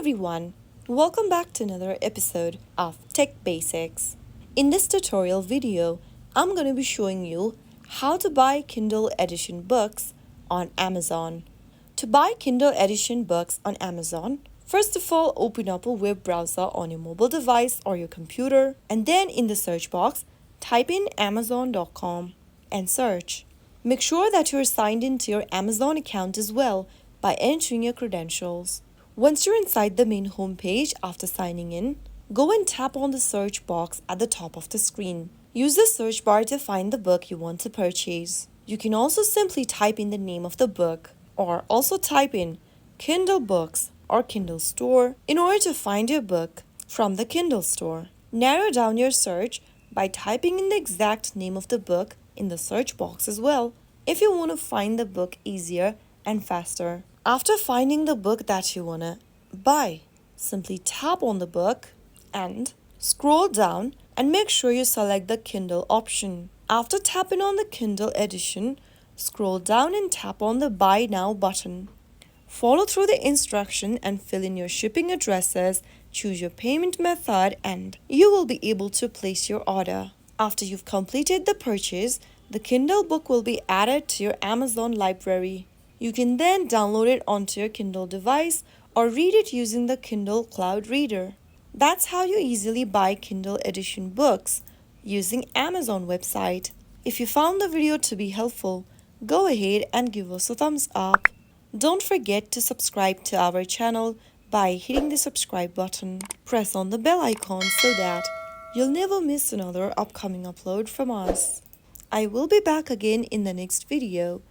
everyone, welcome back to another episode of Tech Basics. In this tutorial video, I'm going to be showing you how to buy Kindle edition books on Amazon. To buy Kindle edition books on Amazon, first of all, open up a web browser on your mobile device or your computer, and then in the search box, type in amazon.com and search. Make sure that you're signed into your Amazon account as well by entering your credentials. Once you're inside the main homepage after signing in, go and tap on the search box at the top of the screen. Use the search bar to find the book you want to purchase. You can also simply type in the name of the book, or also type in Kindle Books or Kindle Store in order to find your book from the Kindle Store. Narrow down your search by typing in the exact name of the book in the search box as well, if you want to find the book easier and faster. After finding the book that you want to buy, simply tap on the book and scroll down and make sure you select the Kindle option. After tapping on the Kindle edition, scroll down and tap on the Buy Now button. Follow through the instruction and fill in your shipping addresses, choose your payment method, and you will be able to place your order. After you've completed the purchase, the Kindle book will be added to your Amazon library. You can then download it onto your Kindle device or read it using the Kindle Cloud Reader. That's how you easily buy Kindle edition books using Amazon website. If you found the video to be helpful, go ahead and give us a thumbs up. Don't forget to subscribe to our channel by hitting the subscribe button. Press on the bell icon so that you'll never miss another upcoming upload from us. I will be back again in the next video.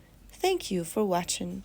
Thank you for watching.